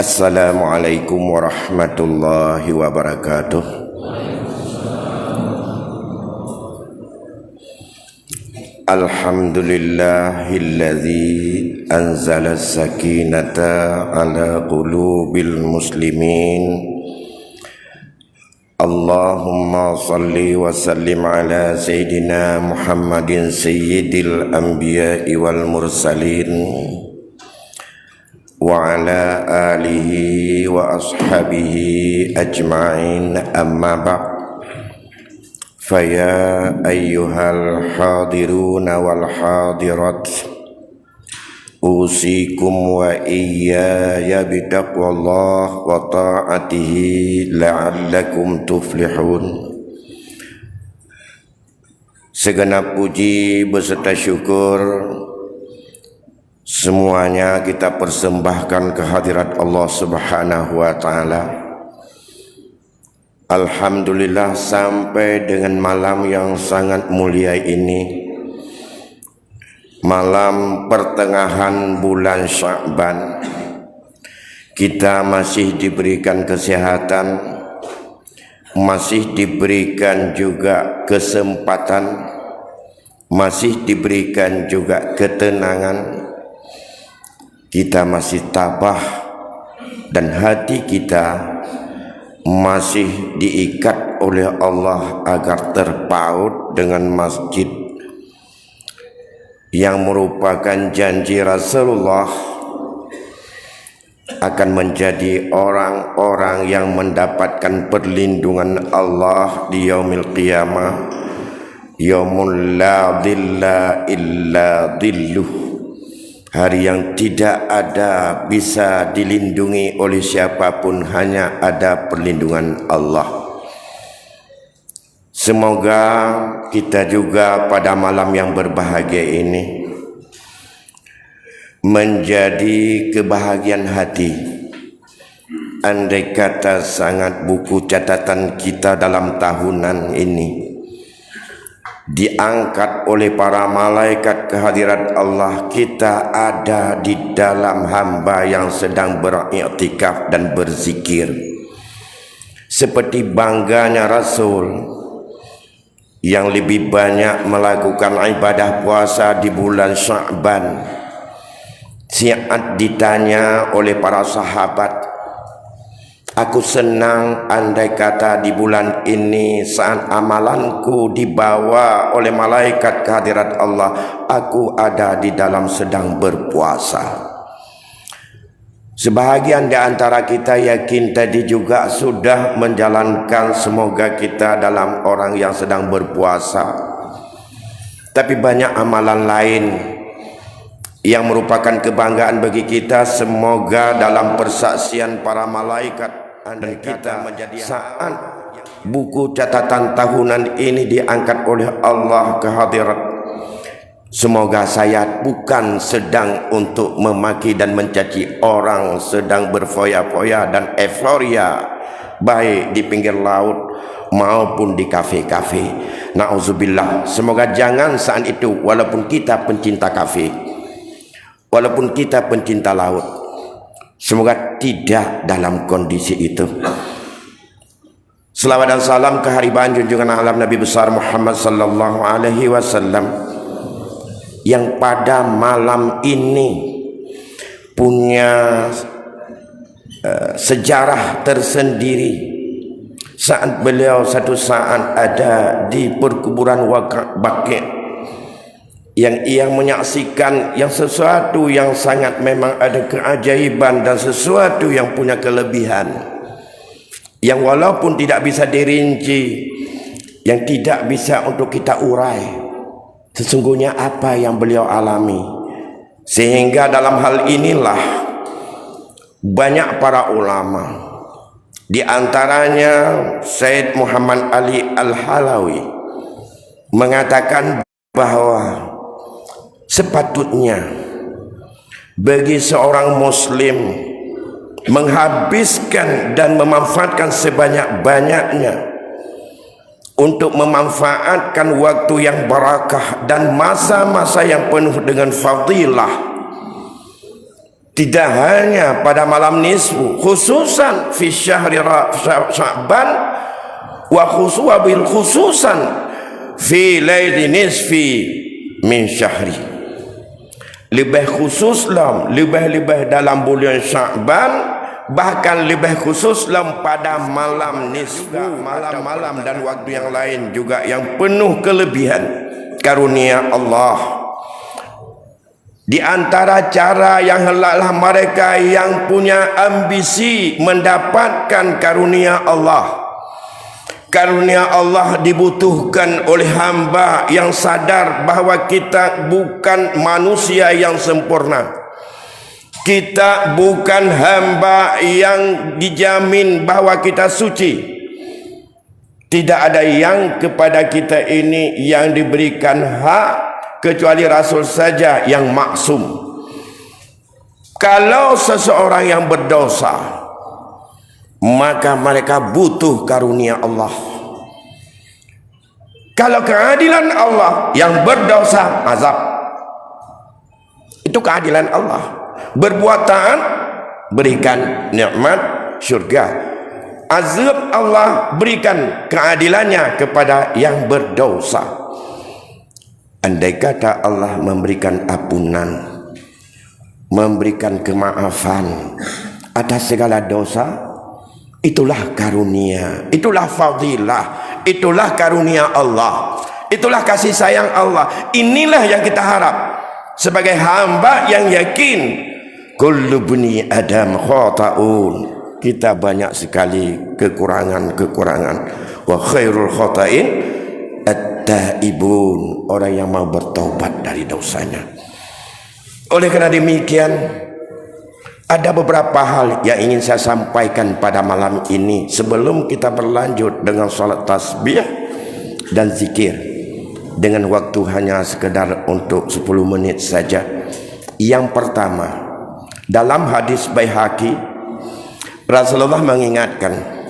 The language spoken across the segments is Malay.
Assalamualaikum warahmatullahi wabarakatuh. Alhamdulillahilladzi anzala sakinata ala qulubil muslimin. Allahumma salli wa sallim ala sayyidina Muhammadin sayyidil anbiya'i wal mursalin wa ala alihi wa ashabihi ajma'in, amma ba'd. Faya ayyuhal hadiruna wal hadirat, usikum wa iyaya bitaqwallah wa ta'atihi la'allakum tuflihun. Segenap puji beserta syukur semuanya kita persembahkan kehadirat Allah Subhanahu wa taala. Alhamdulillah, sampai dengan malam yang sangat mulia ini, malam pertengahan bulan Sya'ban, kita masih diberikan kesehatan, masih diberikan juga kesempatan, masih diberikan juga ketenangan. Kita masih tabah dan hati kita masih diikat oleh Allah agar terpaut dengan masjid yang merupakan janji Rasulullah akan menjadi orang-orang yang mendapatkan perlindungan Allah di yaumil qiyamah, yaumul la dhilla illa dhilluh, hari yang tidak ada bisa dilindungi oleh siapapun, hanya ada perlindungan Allah. Semoga kita juga pada malam yang berbahagia ini menjadi kebahagiaan hati. Andai kata sangat buku catatan kita dalam tahunan ini diangkat oleh para malaikat kehadirat Allah, kita ada di dalam hamba yang sedang beriktikaf dan berzikir. Seperti bangganya Rasul yang lebih banyak melakukan ibadah puasa di bulan Sya'ban. Saat ditanya oleh para sahabat, aku senang andai kata di bulan ini saat amalanku dibawa oleh malaikat kehadirat Allah, aku ada di dalam sedang berpuasa. Sebahagian di antara kita yakin tadi juga sudah menjalankan, semoga kita dalam orang yang sedang berpuasa. Tapi banyak amalan lain yang merupakan kebanggaan bagi kita, semoga dalam persaksian para malaikat dan kita menjadi saat buku catatan tahunan ini diangkat oleh Allah kehadirat. Semoga saya bukan sedang untuk memaki dan mencaci orang sedang berfoya-foya dan euforia, baik di pinggir laut maupun di kafe-kafe. Na'udzubillah. Semoga jangan saat itu, walaupun kita pencinta kafe, walaupun kita pencinta laut, semoga tidak dalam kondisi itu. Selawat dan salam kehariban junjungan alam Nabi besar Muhammad sallallahu alaihi wasallam yang pada malam ini punya sejarah tersendiri saat beliau satu saat ada di perkuburan Baqi', yang ia menyaksikan yang sesuatu yang sangat memang ada keajaiban dan sesuatu yang punya kelebihan yang walaupun tidak bisa dirinci, yang tidak bisa untuk kita urai sesungguhnya apa yang beliau alami. Sehingga dalam hal inilah banyak para ulama, di antaranya Syed Muhammad Ali Al-Halawi, mengatakan bahwa sepatutnya bagi seorang muslim menghabiskan dan memanfaatkan sebanyak-banyaknya untuk memanfaatkan waktu yang barakah dan masa-masa yang penuh dengan fadilah Tidak hanya pada malam nisfu, khususan fi syahri Sya'ban wa khususan fi laili nisfi min syahri. Lebih khususlah, lebih dalam bulan Sya'ban, bahkan lebih khususlah pada malam nisfu, malam-malam dan waktu yang lain juga yang penuh kelebihan karunia Allah. Di antara cara yang hendaklah mereka yang punya ambisi mendapatkan karunia Allah. Karunia Allah dibutuhkan oleh hamba yang sadar bahawa kita bukan manusia yang sempurna. Kita bukan hamba yang dijamin bahawa kita suci. Tidak ada yang kepada kita ini yang diberikan hak kecuali Rasul saja yang maksum. Kalau seseorang yang berdosa, maka mereka butuh karunia Allah. Kalau keadilan Allah, yang berdosa azab. Itu keadilan Allah. Berbuat taat, berikan nikmat syurga. Azab Allah, berikan keadilannya kepada yang berdosa. Andai kata Allah memberikan ampunan, memberikan kemaafan atas segala dosa, itulah karunia, itulah fadilah, itulah karunia Allah, itulah kasih sayang Allah. Inilah yang kita harap sebagai hamba yang yakin kullu bani adam khata'un. Kita banyak sekali kekurangan-kekurangan. Wa khairul khata'in at-taibun, orang yang mau bertaubat dari dosanya. Oleh kerana demikian, ada beberapa hal yang ingin saya sampaikan pada malam ini sebelum kita berlanjut dengan salat tasbih dan zikir dengan waktu hanya sekedar untuk 10 menit saja. Yang pertama, dalam hadis Baihaqi, Rasulullah mengingatkan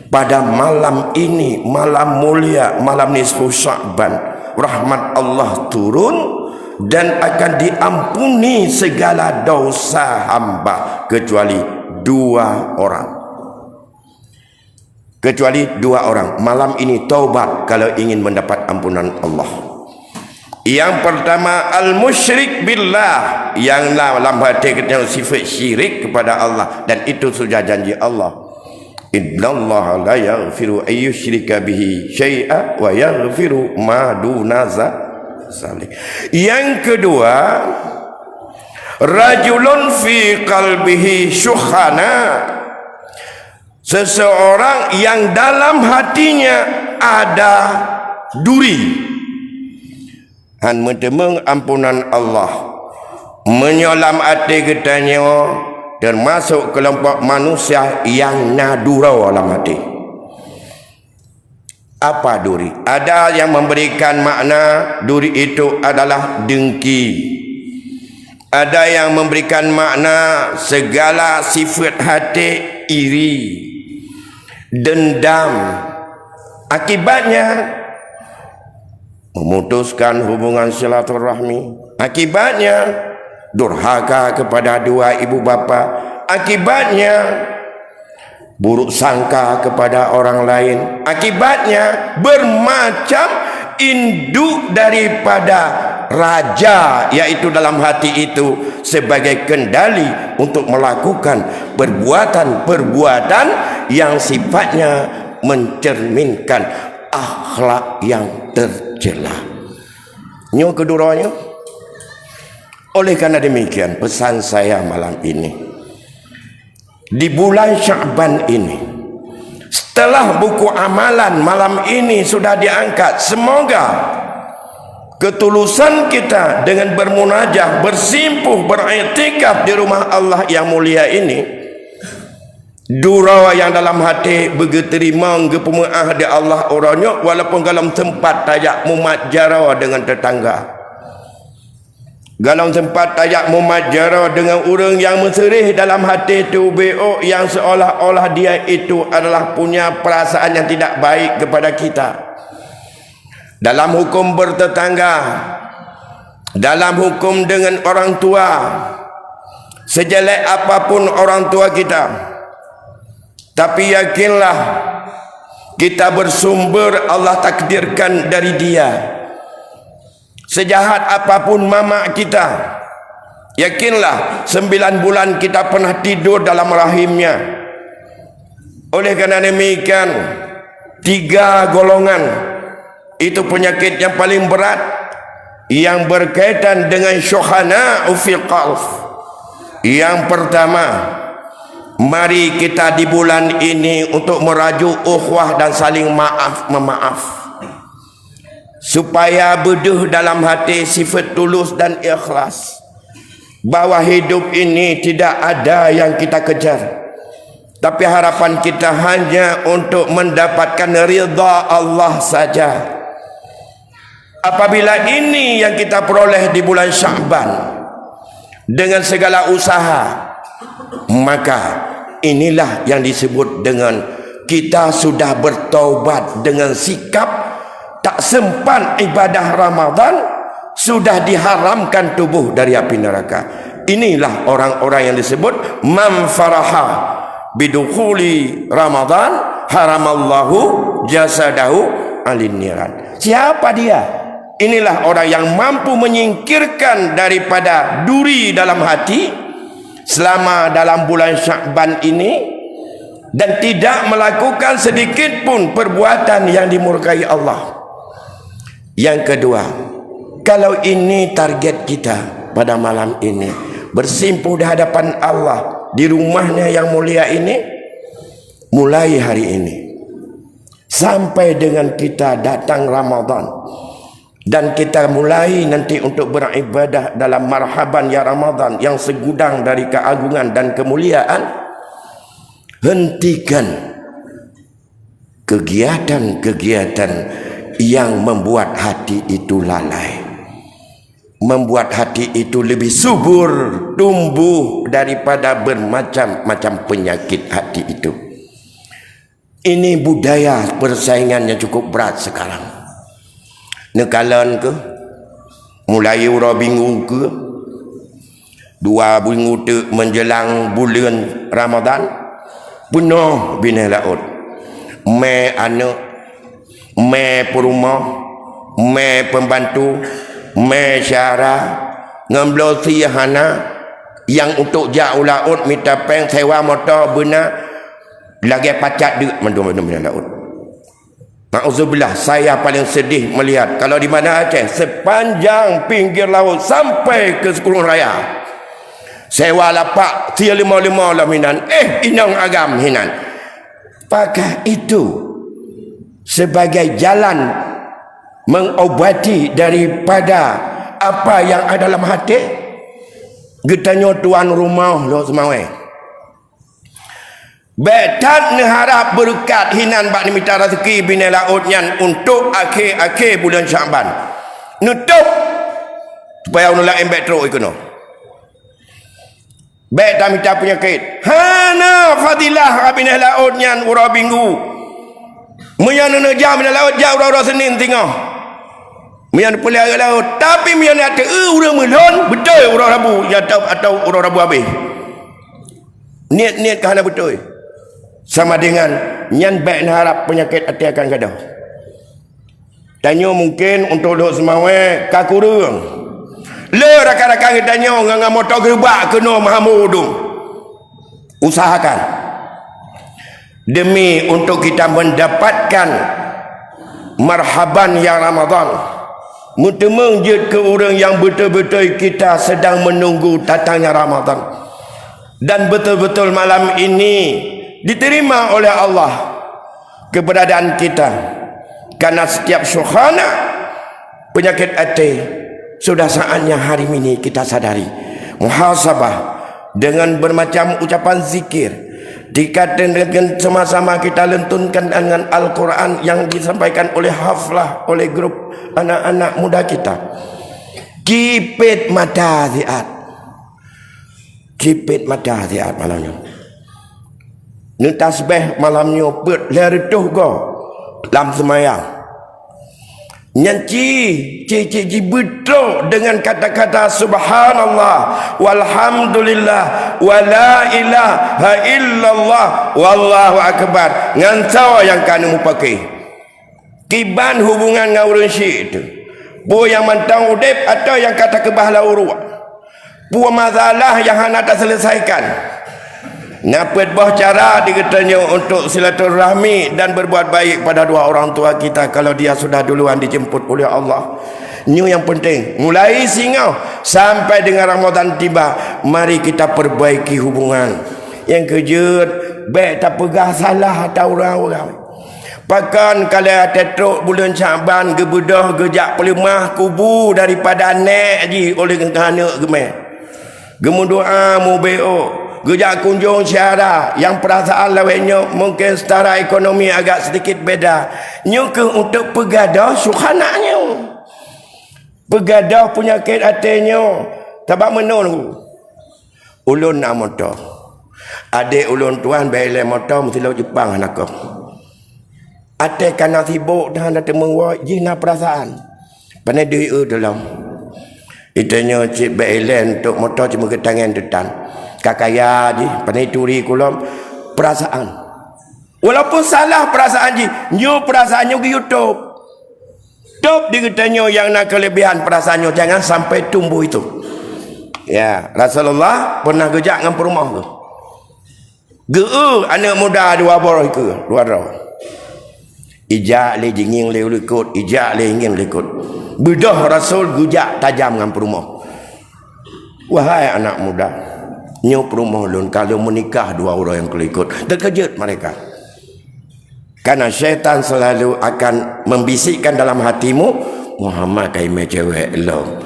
pada malam ini, malam mulia, malam nisfu Sya'ban, rahmat Allah turun dan akan diampuni segala dosa hamba kecuali 2 orang. Kecuali 2 orang. Malam ini taubat kalau ingin mendapat ampunan Allah. Yang pertama, al-musyrik billah, yang dalam hati kita sifat syirik kepada Allah, dan itu sudah janji Allah. Innallaha la yaghfiru an yushrika bihi syai'a wa yaghfiru ma duna zalik. Yang kedua, rajulun fi qalbihi syuhana, seseorang yang dalam hatinya ada duri. Han mentemeng ampunan Allah, menyolam hati ketanya, termasuk kelompok manusia yang nadurau dalam hati. Apa duri? Ada yang memberikan makna duri itu adalah dengki. Ada yang memberikan makna segala sifat hati iri, dendam. Akibatnya memutuskan hubungan silaturahmi. Akibatnya durhaka kepada 2 ibu bapa. Akibatnya buruk sangka kepada orang lain. Akibatnya bermacam induk daripada raja, yaitu dalam hati itu, sebagai kendali untuk melakukan perbuatan-perbuatan yang sifatnya mencerminkan akhlak yang tercela. Nyo keduranya. Oleh karena demikian, pesan saya malam ini, di bulan Sya'ban ini, setelah buku amalan malam ini sudah diangkat, semoga ketulusan kita dengan bermunajah, bersimpuh, beriktikaf di rumah Allah yang mulia ini, dura yang dalam hati begeterima gepemuah di Allah orangnya, walaupun dalam tempat tajak mumadjara dengan tetangga, dalam tempat tajak mumadjara dengan orang yang menserih dalam hati itu BO, yang seolah-olah dia itu adalah punya perasaan yang tidak baik kepada kita. Dalam hukum bertetangga, dalam hukum dengan orang tua, sejelek apapun orang tua kita, tapi yakinlah kita bersumber Allah takdirkan dari dia. Sejahat apapun mama kita, yakinlah 9 bulan kita pernah tidur dalam rahimnya. Oleh kerana demikian, 3 golongan itu penyakit yang paling berat yang berkaitan dengan syuhana fil qalb. Yang pertama, mari kita di bulan ini untuk merajuk ukhuwah dan saling memaaf, supaya beduh dalam hati sifat tulus dan ikhlas, bahwa hidup ini tidak ada yang kita kejar, tapi harapan kita hanya untuk mendapatkan ridha Allah saja. Apabila ini yang kita peroleh di bulan Sya'ban dengan segala usaha, maka inilah yang disebut dengan kita sudah bertaubat dengan sikap tak sempat ibadah Ramadan, sudah diharamkan tubuh dari api neraka. Inilah orang-orang yang disebut man faraha bidukhuli Ramadan haramallahu jasadahu alin niran. Siapa dia? Inilah orang yang mampu menyingkirkan daripada duri dalam hati selama dalam bulan Sya'ban ini, dan tidak melakukan sedikit pun perbuatan yang dimurkai Allah. Yang kedua, kalau ini target kita pada malam ini, bersimpuh di hadapan Allah di rumahnya yang mulia ini, mulai hari ini sampai dengan kita datang Ramadan, dan kita mulai nanti untuk beribadah dalam marhaban ya Ramadan yang segudang dari keagungan dan kemuliaan, hentikan kegiatan-kegiatan yang membuat hati itu lalai, membuat hati itu lebih subur, tumbuh daripada bermacam-macam penyakit hati itu. Ini budaya persaingannya cukup berat sekarang. Nekalan ke, mulai urabingu ke, 2 minggu tu menjelang bulan Ramadan, penuh bina laut, me anak, me perumah, me pembantu, me syara, ngamblo sihana yang untuk jauh laut minta peng sewa motor benar lagi pacak duit mandu-mandu bina laut. Ma'uzubillah, saya paling sedih melihat kalau di mana Aceh sepanjang pinggir laut sampai ke Sekulung Raya sewa lapak 355 lah hinan, inang agam hinan. Apakah itu sebagai jalan mengobati daripada apa yang ada dalam hati? Getanya tuan rumah lo semawai betat neharap berkat hinan bak nimita rezeki bina lautnya untuk akhir-akhir bulan Sya'ban. Nutup supaya unulak embek teruk ikono. Baik tak minta penyakit. Hana fadilah bina lautnya ura minggu. Meyan jam bina laut jauh ura Senin tengah. Meyan pelihara laut. Tapi meyan ada ura melon betul ura Rabu atau ura Rabu habis. Niat-niat kahana betul. Sama dengan nyan baik harap penyakit hati akan gadah. Tanya mungkin untuk duk semawai kakurung. Le rakan-rakan tanya nganga motor gerbak kena mahamudung. Usahakan demi untuk kita mendapatkan marhaban yang Ramadan. Mutemeng je ke orang yang betul-betul kita sedang menunggu datangnya Ramadan. Dan betul-betul malam ini diterima oleh Allah keberadaan kita, karena setiap syuhana penyakit hati sudah saatnya hari ini kita sadari muhasabah dengan bermacam ucapan zikir, dikatakan sama-sama kita lentunkan dengan Al-Quran yang disampaikan oleh haflah oleh grup anak-anak muda kita. Kipit mata ziat, kipit mata ziat malamnya. Ni tasbih malamnya put leretuh go lam semayang. Nyanci cici betul dengan kata-kata subhanallah walhamdulillah wala ilaha illallah wallahu akbar. Ngantau yang kanu pakai kiban hubungan dengan urun syik itu. Bu yang mantang udip atau yang kata kebahla urut. Bu masalah yang hana tak selesaikan. Napet bah cara dikatanya untuk silaturahmi dan berbuat baik pada dua orang tua kita kalau dia sudah duluan dijemput oleh Allah. Ini yang penting. Mulai singgau sampai dengan Ramadan tiba, mari kita perbaiki hubungan. Yang kejut, baik tak pegah salah atau orang-orang. Pakan kalau tetruk bulan Syaban gebedah gejak pelimah kubu daripada anak ji oleh kerana gemeh. Gemu doa mu beo. Gejak kunjung syarah yang perasaan lawannya mungkin setara ekonomi agak sedikit beda. Nyuka untuk pegadah sukanaknya. Pegadah penyakit hatinya. Tabak menung. Ulun nak motor. Adik ulun tuan bayar motor mesti lalu Jepang anak kau. Adik kena sibuk dah nak temu jina perasaan. Pandai duit dalam. Itanya cik bayar untuk motor cuma ke tangan depan. Kakaya je pandai turi kulam perasaan walaupun salah perasaan je nyu perasaannya ke YouTube top dikatanya yang nak kelebihan perasaannya jangan sampai tumbuh itu ya. Rasulullah pernah gejak dengan perumah tu anak muda dua borah ke dua roh ijak le jinging le likut ijak le ingin likut bedah Rasul gejak tajam dengan perumah. Wahai anak muda, nyup rumah lun kalau menikah dua orang yang kelikut terkejut mereka karena syaitan selalu akan membisikkan dalam hatimu Muhammad kaimai cewek lo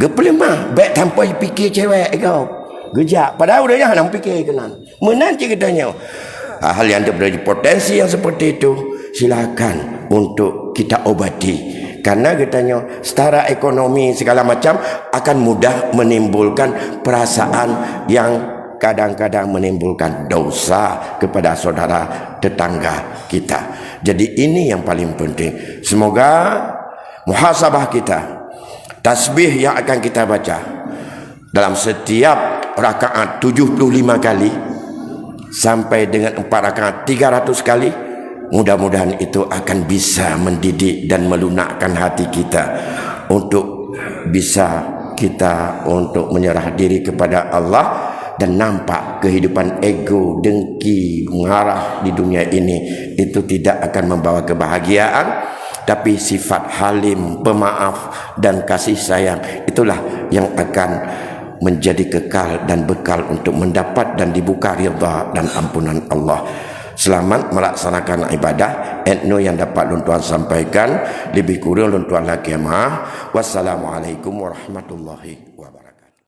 gepelimah baik tanpa fikir cewek kau gejak padahal udah jangan fikir kenan menanti katanya hal yang terjadi potensi yang seperti itu silakan untuk kita obati. Karena katanya setara ekonomi segala macam akan mudah menimbulkan perasaan yang kadang-kadang menimbulkan dosa kepada saudara tetangga kita. Jadi ini yang paling penting. Semoga muhasabah kita, tasbih yang akan kita baca dalam setiap rakaat 75 kali sampai dengan 4 rakaat 300 kali. Mudah-mudahan itu akan bisa mendidik dan melunakkan hati kita untuk bisa kita untuk menyerah diri kepada Allah dan nampak kehidupan ego, dengki, mengarah di dunia ini itu tidak akan membawa kebahagiaan, tapi sifat halim, pemaaf dan kasih sayang itulah yang akan menjadi kekal dan bekal untuk mendapat dan dibuka ridha dan ampunan Allah. Selamat melaksanakan ibadah. Etno yang dapat luntuan sampaikan lebih kurang luntuan lagi mah. Wassalamualaikum warahmatullahi